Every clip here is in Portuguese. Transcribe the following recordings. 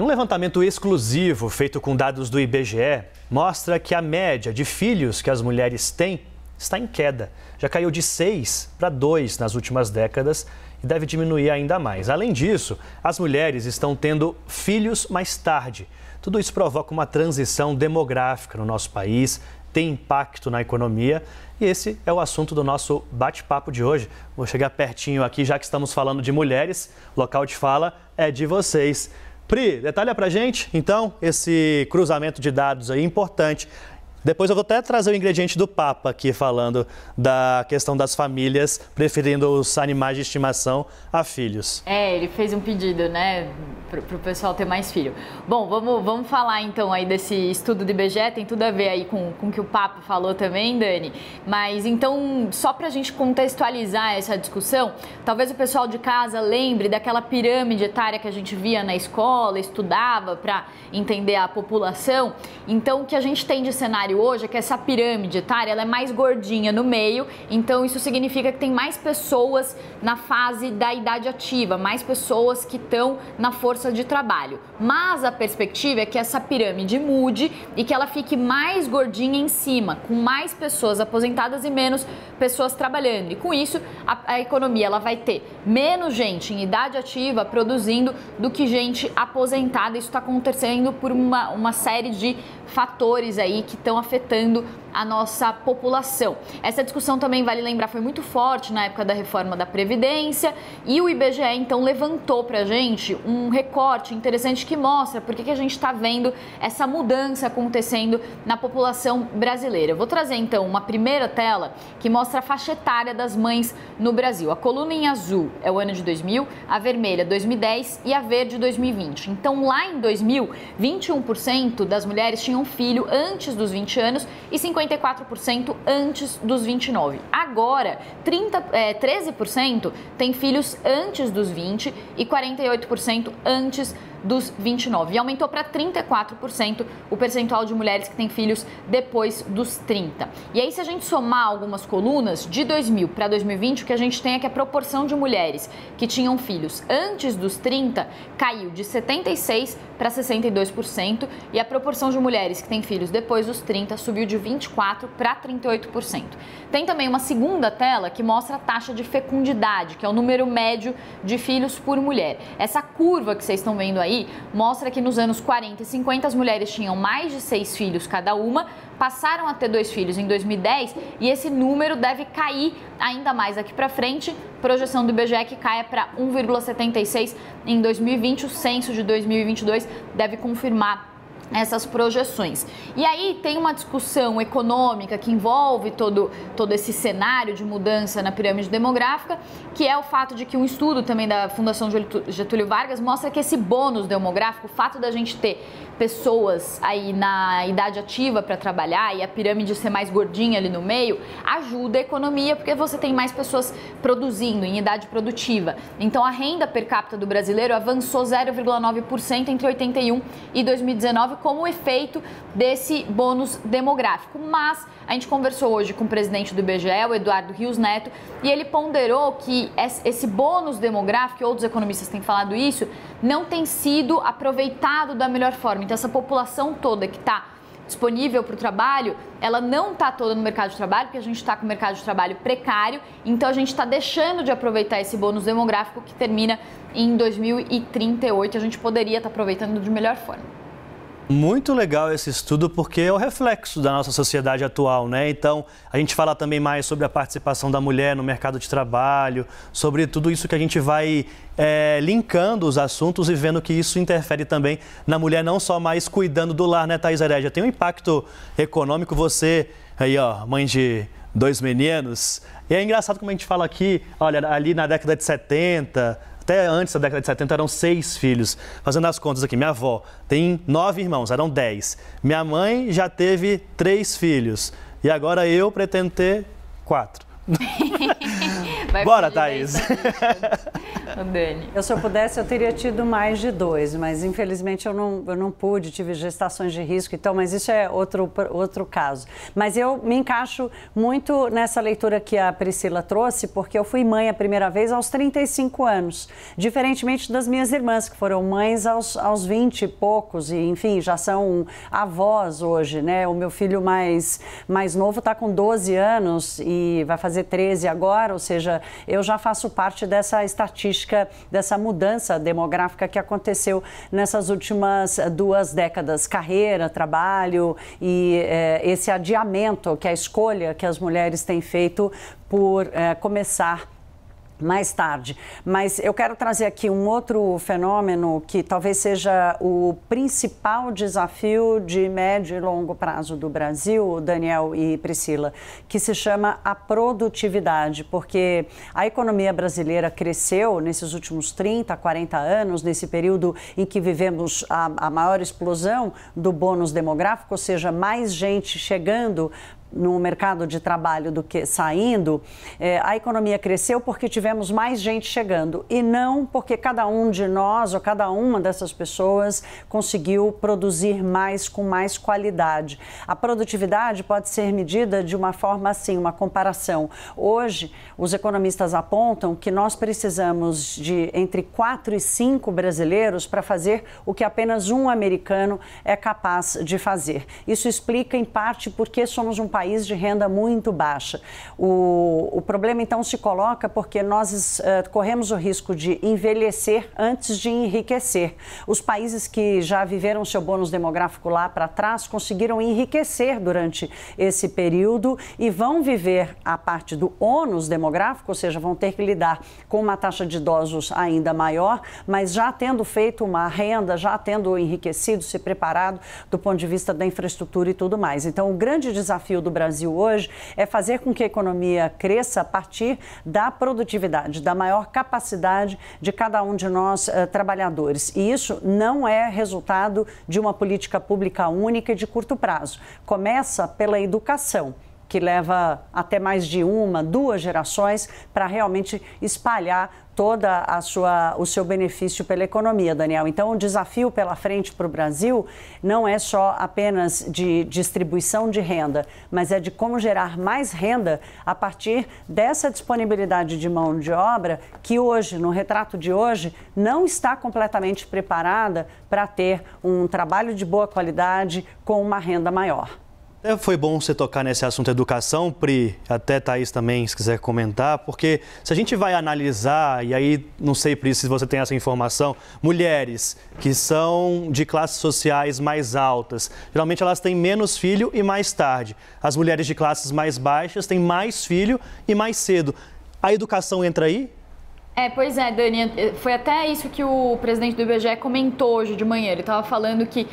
Um levantamento exclusivo feito com dados do IBGE mostra que a média de filhos que as mulheres têm está em queda. Já caiu de 6 para 2 nas últimas décadas e deve diminuir ainda mais. Além disso, as mulheres estão tendo filhos mais tarde. Tudo isso provoca uma transição demográfica no nosso país, tem impacto na economia e esse é o assunto do nosso bate-papo de hoje. Vou chegar pertinho aqui, já que estamos falando de mulheres, o local de fala é de vocês. Pri, detalha pra gente, então, esse cruzamento de dados aí importante. Depois eu vou até trazer o ingrediente do Papa aqui, falando da questão das famílias preferindo os animais de estimação a filhos. Ele fez um pedido, né, pro pessoal ter mais filho. Bom, vamos falar então aí desse estudo do IBGE, tem tudo a ver aí com o que o Papa falou também, Dani. Mas então, só pra gente contextualizar essa discussão, talvez o pessoal de casa lembre daquela pirâmide etária que a gente via na escola, estudava para entender a população. Então, o que a gente tem de cenário hoje é que essa pirâmide etária ela é mais gordinha no meio, então isso significa que tem mais pessoas na fase da idade ativa, mais pessoas que estão na força de trabalho. Mas a perspectiva é que essa pirâmide mude e que ela fique mais gordinha em cima, com mais pessoas aposentadas e menos pessoas trabalhando. E com isso, a economia ela vai ter menos gente em idade ativa produzindo do que gente aposentada. Isso está acontecendo por uma série de fatores aí que estão afetando a nossa população. Essa discussão também, vale lembrar, foi muito forte na época da reforma da Previdência e o IBGE então levantou pra gente um recorte interessante que mostra por que a gente está vendo essa mudança acontecendo na população brasileira. Eu vou trazer então uma primeira tela que mostra a faixa etária das mães no Brasil. A coluna em azul é o ano de 2000, a vermelha 2010 e a verde 2020. Então lá em 2000, 21% das mulheres tinham filho antes dos 20 anos e 54% antes dos 29. Agora, 13% tem filhos antes dos 20 e 48% antes dos 29. E aumentou para 34% o percentual de mulheres que têm filhos depois dos 30. E aí, se a gente somar algumas colunas, de 2000 para 2020, o que a gente tem é que a proporção de mulheres que tinham filhos antes dos 30 caiu de 76% para 62% e a proporção de mulheres que têm filhos depois dos 30 subiu de 24% para 38%. Tem também uma segunda tela que mostra a taxa de fecundidade, que é o número médio de filhos por mulher. Essa curva que vocês estão vendo aí mostra que nos anos 40 e 50 as mulheres tinham mais de 6 filhos cada uma, passaram a ter 2 filhos em 2010 e esse número deve cair ainda mais aqui para frente. Projeção do IBGE que caia para 1,76 em 2020. O censo de 2022 deve confirmar essas projeções. E aí tem uma discussão econômica que envolve todo esse cenário de mudança na pirâmide demográfica, que é o fato de que um estudo também da Fundação Getúlio Vargas mostra que esse bônus demográfico, o fato da gente ter pessoas aí na idade ativa para trabalhar e a pirâmide ser mais gordinha ali no meio, ajuda a economia porque você tem mais pessoas produzindo em idade produtiva. Então a renda per capita do brasileiro avançou 0,9% entre 81 e 2019 como efeito desse bônus demográfico. Mas a gente conversou hoje com o presidente do IBGE, o Eduardo Rios Neto, e ele ponderou que esse bônus demográfico, e outros economistas têm falado isso, não tem sido aproveitado da melhor forma. Então essa população toda que está disponível para o trabalho, ela não está toda no mercado de trabalho, porque a gente está com o mercado de trabalho precário, então a gente está deixando de aproveitar esse bônus demográfico que termina em 2038, a gente poderia estar aproveitando de melhor forma. Muito legal esse estudo porque é o reflexo da nossa sociedade atual, né? Então, a gente fala também mais sobre a participação da mulher no mercado de trabalho, sobre tudo isso que a gente vai linkando os assuntos e vendo que isso interfere também na mulher, não só mais cuidando do lar, né, Thaís Herédia? Tem um impacto econômico, você aí, ó, mãe de 2 meninos, e é engraçado como a gente fala aqui, olha, ali na década de 70... Até antes da década de 70 eram 6 filhos. Fazendo as contas aqui, minha avó tem 9 irmãos, eram 10. Minha mãe já teve 3 filhos. E agora eu pretendo ter 4. Vai Bora, Thaís. Dani? Se eu pudesse, eu teria tido mais de 2, mas infelizmente eu não pude, tive gestações de risco, então, mas isso é outro caso. Mas eu me encaixo muito nessa leitura que a Priscila trouxe, porque eu fui mãe a primeira vez aos 35 anos, diferentemente das minhas irmãs, que foram mães aos 20 e poucos, e enfim, já são avós hoje, né? O meu filho mais novo está com 12 anos e vai fazer 13 agora, ou seja, eu já faço parte dessa estatística, dessa mudança demográfica que aconteceu nessas últimas 2 décadas, carreira, trabalho e esse adiamento, que é a escolha que as mulheres têm feito por começar mais tarde. Mas eu quero trazer aqui um outro fenômeno que talvez seja o principal desafio de médio e longo prazo do Brasil, Daniel e Priscila, que se chama a produtividade, porque a economia brasileira cresceu nesses últimos 30, 40 anos, nesse período em que vivemos a maior explosão do bônus demográfico, ou seja, mais gente chegando no mercado de trabalho do que saindo, a economia cresceu porque tivemos mais gente chegando e não porque cada um de nós ou cada uma dessas pessoas conseguiu produzir mais com mais qualidade. A produtividade pode ser medida de uma forma assim, uma comparação. Hoje, os economistas apontam que nós precisamos de entre 4 e 5 brasileiros para fazer o que apenas um americano é capaz de fazer. Isso explica, em parte, porque somos um país de renda muito baixa. O problema, então, se coloca porque nós corremos o risco de envelhecer antes de enriquecer. Os países que já viveram seu bônus demográfico lá para trás conseguiram enriquecer durante esse período e vão viver a parte do ônus demográfico, ou seja, vão ter que lidar com uma taxa de idosos ainda maior, mas já tendo feito uma renda, já tendo enriquecido, se preparado do ponto de vista da infraestrutura e tudo mais. Então, o grande desafio do Brasil hoje é fazer com que a economia cresça a partir da produtividade, da maior capacidade de cada um de nós trabalhadores. E isso não é resultado de uma política pública única e de curto prazo. Começa pela educação, que leva até mais de 1, 2 gerações para realmente espalhar toda o seu benefício pela economia, Daniel. Então, o desafio pela frente para o Brasil não é só apenas de distribuição de renda, mas é de como gerar mais renda a partir dessa disponibilidade de mão de obra que hoje, no retrato de hoje, não está completamente preparada para ter um trabalho de boa qualidade com uma renda maior. Foi bom você tocar nesse assunto educação, Pri, até Thaís também, se quiser comentar, porque se a gente vai analisar, e aí não sei, Pri, se você tem essa informação, mulheres que são de classes sociais mais altas, geralmente elas têm menos filho e mais tarde. As mulheres de classes mais baixas têm mais filho e mais cedo. A educação entra aí? Pois é, Dani, foi até isso que o presidente do IBGE comentou hoje de manhã. Ele estava falando que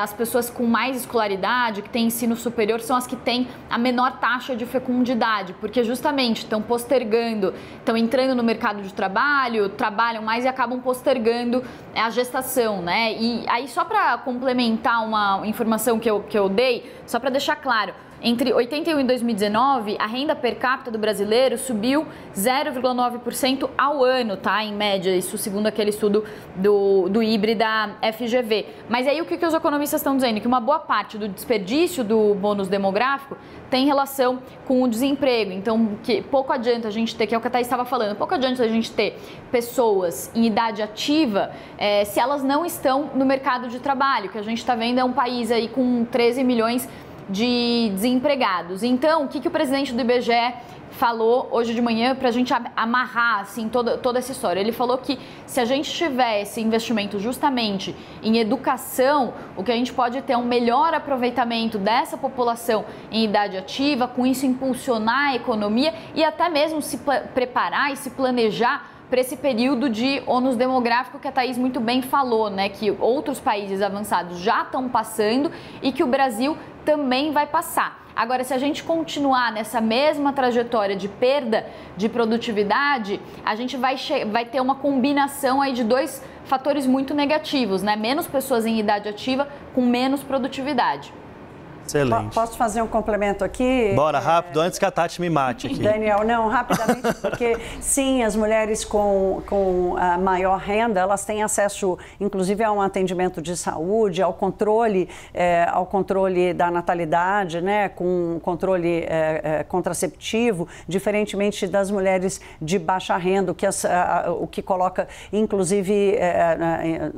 as pessoas com mais escolaridade, que têm ensino superior, são as que têm a menor taxa de fecundidade, porque justamente estão postergando, estão entrando no mercado de trabalho, trabalham mais e acabam postergando a gestação, né? E aí, só para complementar uma informação que eu dei, só para deixar claro, entre 81 e 2019, a renda per capita do brasileiro subiu 0,9% ao ano, tá? Em média, isso segundo aquele estudo do IBRE da FGV. Mas aí o que os economistas estão dizendo? Que uma boa parte do desperdício do bônus demográfico tem relação com o desemprego. Então, que pouco adianta a gente ter, que é o que a Thaís estava falando, pouco adianta a gente ter pessoas em idade ativa se elas não estão no mercado de trabalho, que a gente está vendo é um país aí com 13 milhões de desempregados. Então, o que o presidente do IBGE falou hoje de manhã para a gente amarrar assim, toda essa história? Ele falou que se a gente tiver esse investimento justamente em educação, o que a gente pode ter é um melhor aproveitamento dessa população em idade ativa, com isso impulsionar a economia e até mesmo se preparar e se planejar para esse período de ônus demográfico que a Thaís muito bem falou, né? Que outros países avançados já estão passando e que o Brasil também vai passar. Agora, se a gente continuar nessa mesma trajetória de perda de produtividade, a gente vai ter uma combinação aí de 2 fatores muito negativos, né? Menos pessoas em idade ativa com menos produtividade. Excelente. Posso fazer um complemento aqui? Bora, rápido, antes que a Tati me mate aqui. Daniel, não, rapidamente, porque sim, as mulheres com a maior renda, elas têm acesso, inclusive, a um atendimento de saúde, ao controle da natalidade, né, com controle contraceptivo, diferentemente das mulheres de baixa renda, o que coloca, inclusive,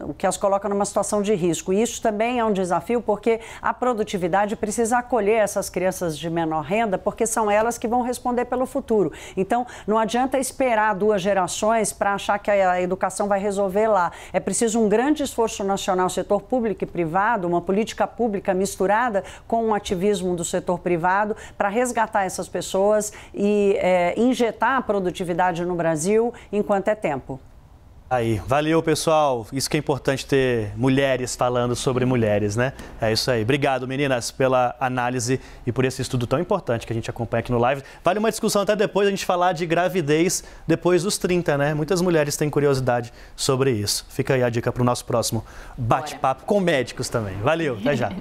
o que as coloca numa situação de risco. E isso também é um desafio, porque a produtividade precisa acolher essas crianças de menor renda, porque são elas que vão responder pelo futuro. Então, não adianta esperar 2 gerações para achar que a educação vai resolver lá. É preciso um grande esforço nacional, setor público e privado, uma política pública misturada com um ativismo do setor privado para resgatar essas pessoas e injetar a produtividade no Brasil enquanto é tempo. Aí, valeu, pessoal. Isso que é importante, ter mulheres falando sobre mulheres, né? É isso aí. Obrigado, meninas, pela análise e por esse estudo tão importante que a gente acompanha aqui no Live. Vale uma discussão até depois a gente falar de gravidez depois dos 30, né? Muitas mulheres têm curiosidade sobre isso. Fica aí a dica para o nosso próximo bate-papo com médicos também. Valeu, até já.